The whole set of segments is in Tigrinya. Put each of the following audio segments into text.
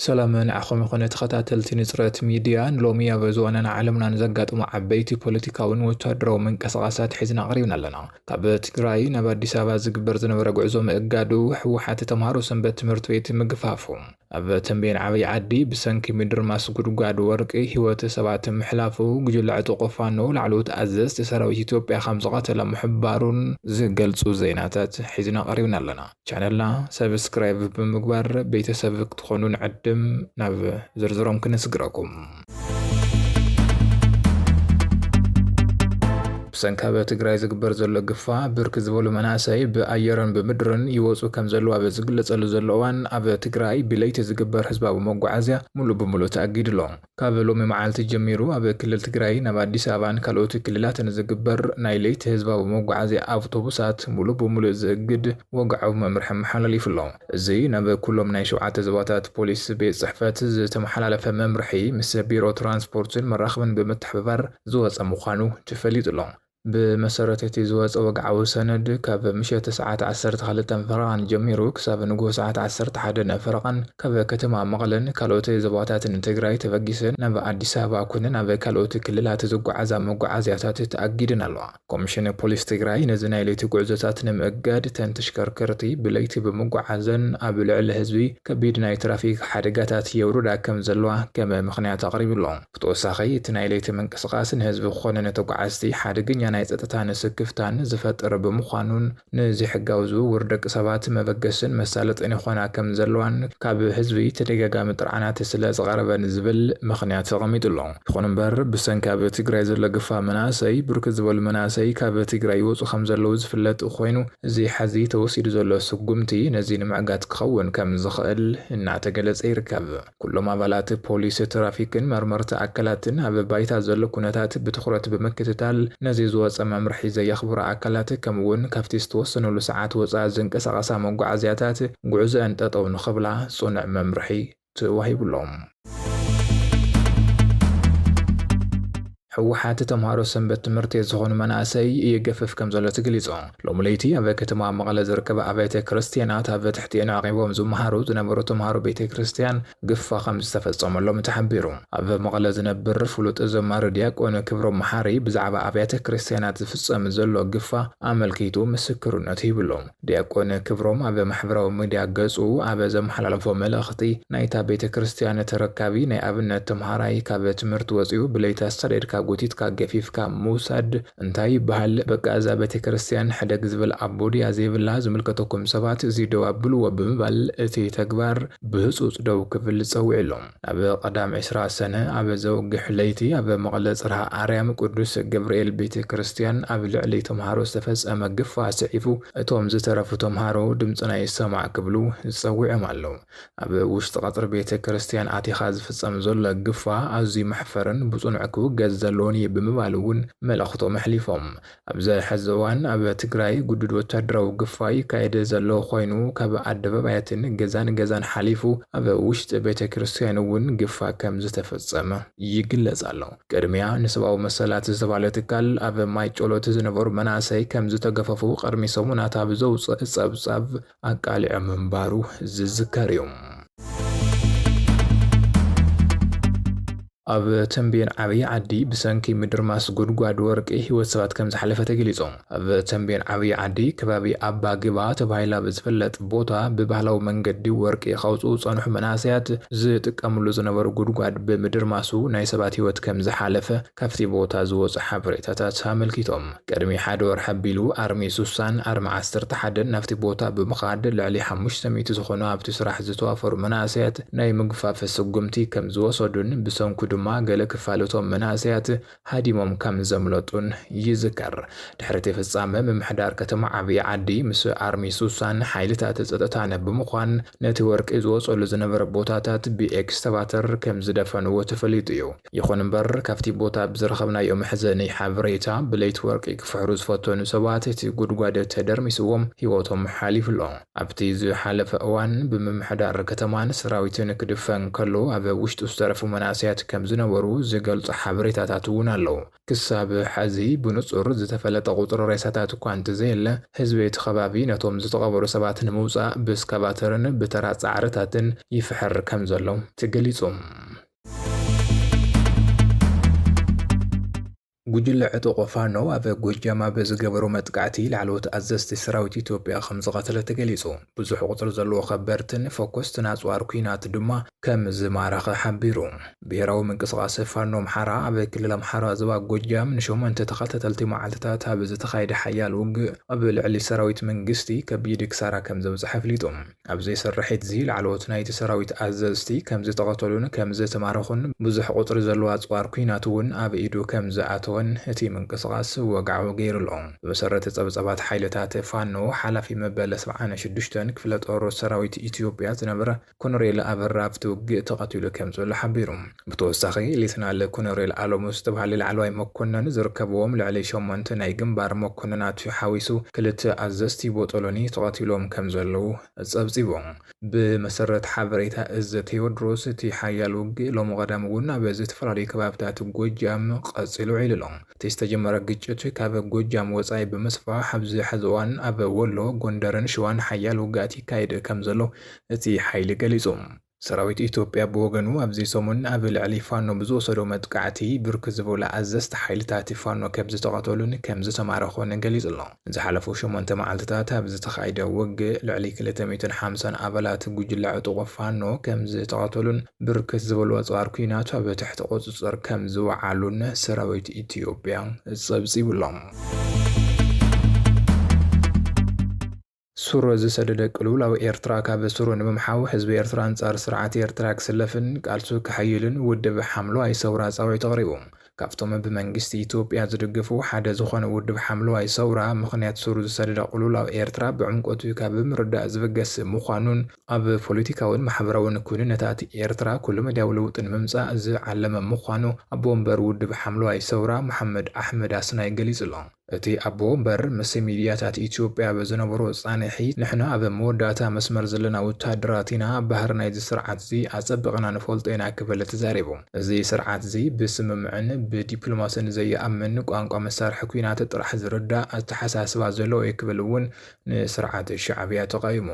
سلامن عخوم يخون تخطاتلتي نصرت ميديا نلوميا بزوانا عالمنا نزقات عبيتي بوليتيكاون وتدرو من كسغاسات حزنا قريبنا لنا كاب تግራይ ናብ አዲስ አበባ ዝግበር ዝነበረ ጉዕዞ ምእጋዱ ሕወሓት ተማሃሮ ሰንበት ትምህርት ቤት ምግፋፎም ኣብ ተንቤን ዓብይ ዓዲ ብሰንኪ ምድርማስ ጉድጓድ ወርቂ ህይወት ሰባት ምሕላፉ ጉጅለ ዕጡቅ ፋኖ ላዕሎት ኣዘዝቲ ሰራዊት ኢትዮጵያ ከም ዝቀተለ ምሕባሩን ዝገልጹ ዜናታት ሒዝና ቀሪብና ኣለና። ቻነልና ሰብስክራይብ ብምግባር ቤተሰብ ክትኾኑ ንዕድም ናብ ዝርዝሮም ክነስግረኩም። ሰንካበ ትግራይ ዝግበር ዘሎ ግፋ ብርክ ዝበሉ መናሰይ ብኣየርን ብምድርን ይወፁ ከም ዘለዋ ዝግለጸሉ ዘለዋን ኣብ ትግራይ ብለይቲ ዝግበር ህዝባዊ መጓዓዝያ ሙሉእ ብምሉእ ተኣጊድሎ ካብ ሎሚ መዓልቲ ጀሚሩ ኣብ ክልል ትግራይ ናብ ኣዲስ አበባን ካልኦት ክልላትን ዝግበር ናይ ለይቲ ህዝባዊ መጓዓዝያ ኣውቶቡሳት ሙሉእ ብምሉእ ዝእግድ ወግዓዊ መምርሒ መሓላሊፉሎ እዚ ናብ ኩሎም ናይ 7 ዞባታት ፖሊስ ቤት ጽሕፈት ዝተመሓላለፈ መምርሒ ምስ ቢሮ ትራንስፖርትን መራኽብን ብምትሕብባር ዝወፀ ምዃኑ ተፈሊጡሎ بمسارات زواج وقعو سند كاب مشيت ساعات 12 فرقان جميرو كساب نقو ساعات 11 فرقان كاب كتما مغلن كالوتي زبواتات تግራይ تفقسن نبا አዲስ አበባ كونن نبا كالوتي كللات زقعزا مقعزياتات تأجيدن الله كوميشن بوليس تግራይ نزناي ليتي قعزتات نمأجاد تنتشكركرتي بليتي بمقعزن أبلع الحزبي كبيد ناي ترافيك حرقاتات يورودا كم زلوا كما مخنيات تقريب الله فتوساخي تناي ليتي من قسقاسن حزب خونن تقعزتي حرقن ናይ ጸጥታን ስክፍታን ዝፈጥር ብምዃኑን ነዚ ሕጋዊ ዝውውር ደቂ ሰባት መበገስን መሳለጥን ይኾና ከም ዘለዋን ካብ ህዝቢ ተደጋጋሚ ጥርዓናት ስለ ዝቐረበን ዝብል ምኽንያት ተቐሚጡሎ ይኹን እምበር ብሰንኪ ኣብ ትግራይ ዘሎ ግፋ መናሰይ ብርክ ዝበሉ መናሰይ ካብ ትግራይ ይወፁ ከም ዘለዉ ዝፍለጥ ኮይኑ እዚ ሓዚ ተወሲዱ ዘሎ ስጉምቲ ነዚ ንምዕጋት ክኸውን ከም ዝኽእል እናተገለጸ ይርከብ ኩሎም ኣባላት ፖሊስ ትራፊክን መርመርቲ ኣካላትን ኣብ ባይታ ዘሎ ኩነታት ብትኹረት ብምክትታል ነዚ ወፀ መምርሒ ዘየኽብሩ ኣካላት ከምውን ካብቲ ዝተወሰነሉ ሰዓት ወፃ ዝንቀሳቐሳ መጓዓዝያታት ጉዕዞአን ጠጠው ንኽብላ ጽኑዕ መምርሒ ተዋሂብሎም። ሕወሓት ተማሃሮ ሰንበት ትምህርት ዝኾኑ መናእሰይ ይገፍፍ ከም ዘሎ ተገሊጹ ሎሚ ለይቲ ኣብ ከተማ መቐለ ዝርከባ ኣብያተ ክርስቲያናት ኣብ ትሕቲአን ዓቂቦም ዝመሃሩ ዝነበሩ ተማሃሮ ቤተ ክርስቲያን ግፋ ከም ዝተፈጸመሎም ተሓቢሩ ኣብ መቐለ ዝነብር ፍሉጥ ዘማሪ ዲያቆን ክብሮም መሓሪ ብዛዕባ ኣብያተ ክርስቲያናት ዝፍጸም ዘሎ ግፋ ኣመልኪቱ ምስክርነት ይብሎም ዲያቆን ክብሮም ኣብ ማሕበራዊ ሚድያ ገጹ ኣብ ዘመሓላለፎ መልእኽቲ ናይታ ቤተ ክርስቲያን ተረካቢ ናይ ኣብነት ተምሃራይ ካብ ትምህርቲ ወፂኡ ብለይቲ ኣስተዳድካ ጎቲትካ ገፊፍካ ሙሳድ እንታይ ባህል በቃ እዛ ቤተ ክርስቲያን ሕደግ ዝብል ኣቦድያ ዘይብላ ዝምልከተኩም ሰባት እዚ ደው ኣብልዎ ብምባል እቲ ተግባር ብህፁፅ ደው ክብል ፀዊዕሎም ኣብ ቀዳም 20 ሰነ ኣብ ዘውግሕ ለይቲ ኣብ መቐለ ጽርሐ ኣርያም ቅዱስ ገብርኤል ቤተ ክርስቲያን ኣብ ልዕሊ ተምሃሮ ዝተፈጸመ ግፋ ስዒፉ እቶም ዝተረፉ ተምሃሮ ድምፅና ይሰማዕ ክብሉ ዝፀዊዖም ኣለዉ ኣብ ውሽጢ ቀጽሪ ቤተ ክርስቲያን ኣቲኻ ዝፍጸም ዘሎ ግፋ ኣዝዩ መሕፈርን ብጽኑዕ ክውገዝ ዘለዎን ብምባል እውን መልእኽቶም ኣሕሊፎም ኣብዚ ሕዚ እዋን ኣብ ትግራይ ጉዱድ ወታደራዊ ግፋ ይካየድ ዘሎ ኮይኑ ካብ ኣደባባያትን ገዛን ሓሊፉ ኣብ ውሽጢ ቤተ ክርስቲያን እውን ግፋ ከም ዝተፈጸመ ይግለጽ ኣሎ ቅድሚያ ንሰብኣዊ መሰላት ዝተባለ ትካል ኣብ ማይ ጮሎት ዝነበሩ መናእሰይ ከም ዝተገፈፉ ቅድሚ ሰሙናት ኣብ ዘውፅእ ጸብጻብ ኣቃሊዖም ምንባሩ ዝዝከር እዩ ኣብ ተንቤን ዓብይ ዓዲ ብሰንኪ ምድርማስ ጉድጓድ ወርቂ ህይወት ሰባት ከም ዝሓለፈ ተገሊጾም ኣብ ተንቤን ዓብይ ዓዲ ከባቢ ኣባ ግባ ተባሂላ ብዝፍለጥ ቦታ ብባህላዊ መንገዲ ወርቂ ካውፅኡ ጸንሑ መናእሰያት ዝጥቀምሉ ዝነበሩ ጉድጓድ ብምድርማሱ ናይ ሰባት ህይወት ከም ዝሓለፈ ካብቲ ቦታ ዝወፁ ሓበሬታታት ኣመልኪቶም ቅድሚ ሓደ ወርሒ ኣቢሉ ኣርሚ ሱሳን ኣርሚ 11 ናብቲ ቦታ ብምኻድ ልዕሊ 500 ዝኾኑ ኣብቲ ስራሕ ዝተዋፈሩ መናእሰያት ናይ ምግፋፍ ስጉምቲ ከም ዝወሰዱን ብሰንኩ ድማ ገለ ክፋለቶም መናእሰያት ሃዲሞም ከም ዘምለጡን ይዝከር ድሕሪ ፍጻመ ምምሕዳር ከተማ ዓብይ ዓዲ ምስ ኣርሚ ሱሳን ሓይልታት ጸጥታ ብምዃን ነቲ ወርቂ ዝወጸሉ ዝነበረ ቦታታት ብኤክስካቫተር ከም ዝደፈንዎ ተፈሊጡ እዩ ይኹን እምበር ካብቲ ቦታ ብዝረኸብናዮ መሕዘኒ ሓበሬታ ብለይቲ ወርቂ ክፍሕሩ ዝፈተኑ ሰባት እቲ ጉድጓድ ተደርሚስዎም ህይወቶም ሓሊፉሎ ኣብቲ ዝሓለፈ እዋን ብምምሕዳር ከተማን ሰራዊትን ክድፈን ከሎ ኣብ ውሽጡ ዝተረፉ መናእሰያት ከም ዝነበሩ ዝገልጹ ሓበሬታታት እውን ኣለዉ። ክሳብ ሕዚ ብንጹር ዝተፈለጠ ቁጽሪ ሬሳታት እኳ እንተዘየለ ህዝቢ እቲ ከባቢ ነቶም ዝተቐበሩ ሰባት ንምውጻእ ብእስካቫተርን ብተራ ጻዕርታትን ይፍሕር ከም ዘሎ ተገሊጹ። ጉጅለ ዕጡቕ ፋኖ ኣብ ጎጃም ኣብ ዝገበሩ መጥቃዕቲ ላዕለዎት ኣዘዝቲ ሰራዊት ኢትዮጵያ ከም ዝቐተለ ተገሊጹ። ብዙሕ ቁጽሪ ዘለዎ ከበርትን ፎኮስትን ኣጽዋር ኩናት ድማ ከም ዝማረኸ ሓቢሩ። ብሄራዊ ምንቅስቓስ ፋኖ ኣምሓራ ኣብ ክልል ኣምሓራ ዞባ ጎጃም ን8 ተኸታተልቲ መዓልትታት ኣብ ዝተኻየደ ሓያል ውግእ ኣብ ልዕሊ ሰራዊት መንግስቲ ከቢድ ክሳራ ከም ዘብጽሐ ኣፍሊጡ። ኣብዚ ስርሒት እዚ ላዕለዎት ናይቲ ሰራዊት ኣዘዝቲ ከም ዝተቐተሉን ከም ዝተማረኹን ብዙሕ ቁጽሪ ዘለዎ ኣጽዋር ኩናት እውን ኣብ ኢዱ ከም ዝኣተወ እቲ ምንቅስቓስ ወግዓዊ ገይሩሎ። ብመሰረት ጸብጻባት ሓይልታት ፋኖ ሓላፊ መበለ 76 ክፍለ ጦር ሰራዊት ኢትዮጵያ ዝነበረ ኮሎኔል ኣበራ ኣብቲ ውግእ ተቐቲሉ ከም ዘሎ ሓቢሩ። ብተወሳኺ ሌተናል ኮሎኔል ኣሎሙ ዝተባህለ ላዕለዋይ መኮነን ዝርከብዎም ልዕሊ 8 ናይ ግንባር መኮነናት ሓዊሱ ክልተ ኣዘዝቲ ቦጠሎኒ ተቐቲሎም ከም ዘለው ጸብጺቦም። ብመሰረት ሓበሬታ እዚ ቴዎድሮስ እቲ ሓያል ውግእ ሎሚ ቀዳም እውን ኣብ ዝተፈላለዩ ከባቢታት ጎጃም ቀጺሉ ዒልሎ። እቲ ዝተጀመረ ግጭት ካብ ጎጃም ወጻኢ ብምስፋሕ ኣብዚ ሕዚ እዋን ኣብ ወሎ፣ ጎንደርን ሸዋን ሓያል ውግኣት ይካየድ ከም ዘሎ እቲ ሓይሊ ገሊጹ። ሰራዊት ኢትዮጵያ ብወገኑ ኣብዚ ሰሙን ኣብ ልዕሊ ፋኖ ብዝወሰዶ መጥቃዕቲ ብርክት ዝበሉ ኣዘዝቲ ሓይልታት ፋኖ ከም ዝተቐተሉን ከም ዝተማረኹን ገሊጹ ኣሎ። ዝሓለፉ 8 መዓልትታት ኣብ ዝተኻየደ ውግእ ልዕሊ 250 ኣባላት ጉጅለ ዕጡቕ ፋኖ ከም ዝተቐተሉን ብርክት ዝበሉ ኣጽዋር ኩናት ኣብ ትሕቲ ቁጽጽር ከም ዝወዓሉን ሰራዊት ኢትዮጵያ ጸብጺቡሎም። ሱር ዝሰደደ ቅልውላዊ ኤርትራ ካብ ሱር ንምምሓው ህዝቢ ኤርትራ አንጻር ስርዓት ኤርትራ ክስለፍን ቃልሱ ክሓይልን ውድብ ሓምለዋይ ሰውራ ጻውዒቱ ኣቕሪቡ። ካብቶም ብመንግስቲ ኢትዮጵያ ዝድግፉ ሓደ ዝኾነ ውድብ ሓምለዋይ ሰውራ ምኽንያት ሱር ዝሰደደ ቅልውላዊ ኤርትራ ብዕምቆቱ ካብ ምርዳእ ዝብገስ ምዃኑን ኣብ ፖለቲካውን ማሕበራውን ኩነታት ኤርትራ ኩሉ መዳያዊ ለውጢ ንምምጻእ ዝዓለመ ምዃኑ ኣቦ ወንበር ውድብ ሓምለዋይ ሰውራ መሐመድ ኣሕመድ ኣስናይ ገሊጹ ኣሎ። እቲ ኣቦ ወንበር ምስ ሚድያታት ኢትዮጵያ በዝነበሮ ጻንሒ ንሕና ኣብ መወዳእታ መስመር ዘለና ወታደራት ኢና ባህር ናይዚ ስርዓት እዚ ኣጸቢቕና ንፈልጦ ኢና ክብል ተዛሪቡ። እዚ ስርዓት እዚ ብስምምዕን ብዲፕሎማስን ዘየኣምን ቋንቋ መሳርሒ ኩናት ጥራሕ ዝርዳእ ኣተሓሳስባ ዘለዎ ክብል እውን ንስርዓት ሻዕብያ ተቃይሙ።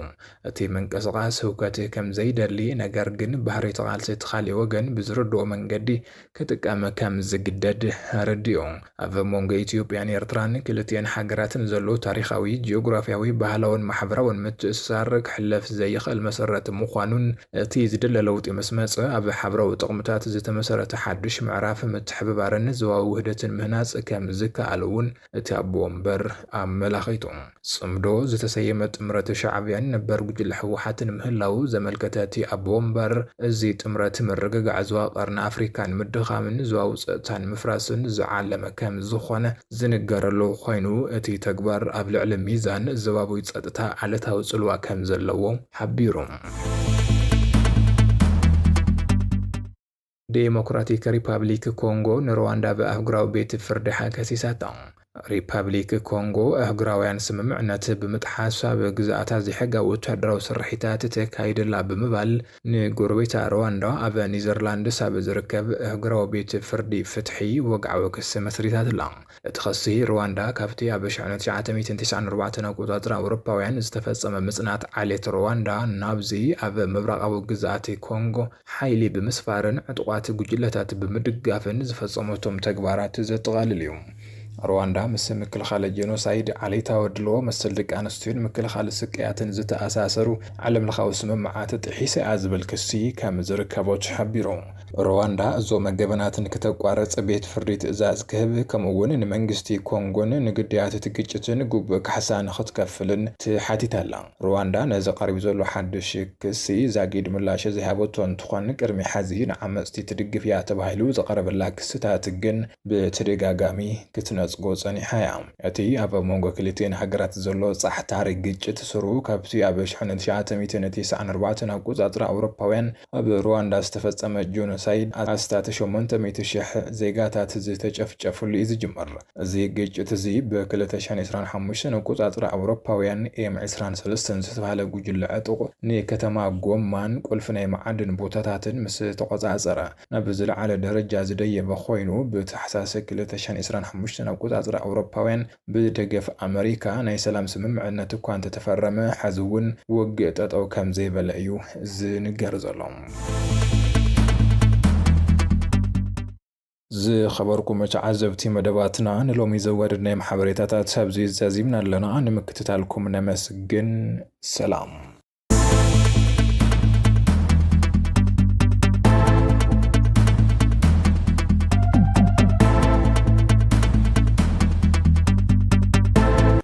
እቲ ምንቅስቓስ ህውከት ከም ዘይደሊ ነገር ግን ባህሪ ተቓልሲ እቲ ካልእ ወገን ብዝርድኦ መንገዲ ክጥቀም ከም ዝግደድ ረዲኡ። ኣብ መንጎ ኢትዮጵያን ኤርትራን ክልቲአን ሃገራትን ዘሎ ታሪኻዊ፣ ጂኦግራፊያዊ፣ ባህላውን ማሕበራውን ምትእስሳር ክሕለፍ ዘይኽእል መሰረት ምዃኑን እቲ ዝድለ ለውጢ ምስ መጽእ ኣብ ሓበራዊ ጥቕምታት ዝተመሰረተ ሓድሽ ምዕራፍ ምትሕብባርን ዞባዊ ውህደትን ምህናጽ ከም ዝከኣል እውን እቲ ኣቦ ወንበር ኣመላኺቱ። ጽምዶ ዝተሰየመ ጥምረት ሻዕብያን ነበር ጉጅለ ህወሓትን ምህላው ዘመልከተ እቲ ኣቦ ወንበር እዚ ጥምረት ምርግጋዕ ዞባ ቀርኒ ኣፍሪካን ምድኻምን ዞባዊ ፀጥታን ምፍራስን ዝዓለመ ከም ዝኾነ ዝንገረሉ ኮይኑ እቲ ተግባር ኣብ ልዕሊ ሚዛን ዞባዊ ፀጥታ ዓለታዊ ጽልዋ ከም ዘለዎ ሓቢሩ። ዴሞክራቲክ ሪፐብሊክ ኮንጎ ንሩዋንዳ ብኣህጉራዊ ቤት ፍርዲ ከሲሳታ። ሪፐብሊክ ኮንጎ ኣህጉራውያን ስምምዕነት ብምጥሓስ ኣብ ግዛእታ ዘይሕጋዊ ወታደራዊ ስርሒታት ተካይድላ ብምባል ንጎረቤታ ሩዋንዳ ኣብ ኒዘርላንድስ ኣብ ዝርከብ ኣህጉራዊ ቤት ፍርዲ ፍትሒ ወግዓዊ ክሲ መስሪታት ኣላ። እቲ ክሲ ሩዋንዳ ካብቲ ኣብ 1994 ኣቆጻጽራ ኣውሮፓውያን ዝተፈጸመ ምጽናት ዓሌት ሩዋንዳ ናብዚ ኣብ ምብራቓዊ ግዛእቲ ኮንጎ ሓይሊ ብምስፋርን ዕጡቓት ጉጅለታት ብምድጋፍን ዝፈጸመቶም ተግባራት ዘጠቓልል እዩ። ሩዋንዳ ምስ ምክልኻል ጄኖሳይድ ዓሌታዊ ድልዎ መሰል ደቂ ኣንስትዮን ምክልኻል ስቃያትን ዝተኣሳሰሩ ዓለምለኻዊ ስምምዓት ጥሒሳ እያ ዝብል ክሲ ከም ዝርከቦ ሓቢሩ። ሩዋንዳ እዞም መገበናትን ክተቋረጽ ቤት ፍርዲ ትእዛዝ ክህብ ከምኡውን ንመንግስቲ ኮንጎን ንግዳያት እቲ ግጭትን ግቡእ ካሕሳ ንኽትከፍልን ትሓቲት ኣላ። ሩዋንዳ ነዚ ቀሪቡ ዘሎ ሓድሽ ክሲ ዛጊድ ምላሽ ዘይሃበቶ እንትኾን ቅድሚ ሕዚ ንዓመፅቲ ትድግፍ እያ ተባሂሉ ዝቐረበላ ክስታት ግን ብተደጋጋሚ ክትነ ተነፅጎ ጸኒሓ እያ። እቲ ኣብ መንጎ ክልቲአን ሃገራት ዘሎ ጻሕታሪ ግጭት ስሩ ካብቲ ኣብ 1994 ኣቆጻጽራ ኣውሮፓውያን ኣብ ሩዋንዳ ዝተፈጸመ ጆኖሳይድ ኣስታት 800,000 ዜጋታት ዝተጨፍጨፍሉ እዩ ዝጅመር። እዚ ግጭት እዚ ብ2025 ኣቆጻጽራ ኣውሮፓውያን M23 ዝተባሃለ ጉጅለ ዕጡቕ ንከተማ ጎማን ቁልፊ ናይ መዓድን ቦታታትን ምስ ተቆጻጸረ ናብ ዝለዓለ ደረጃ ዝደየበ ኮይኑ ብታሕሳስ 2025 ኣቆጻጽራ ኣውሮፓውያን ብደገፍ ኣሜሪካ ናይ ሰላም ስምምዕነት እኳ እንተተፈረመ ሕዚ እውን ውግእ ጠጠው ከም ዘይበለ እዩ ዝንገር ዘሎ። ዝኸበርኩም ተዓዘብቲ መደባትና ንሎሚ ዘወደድናይ ሓበሬታታት ኣብዚ ዘዚምና ኣለና። ንምክትታልኩም ነመስግን። ሰላም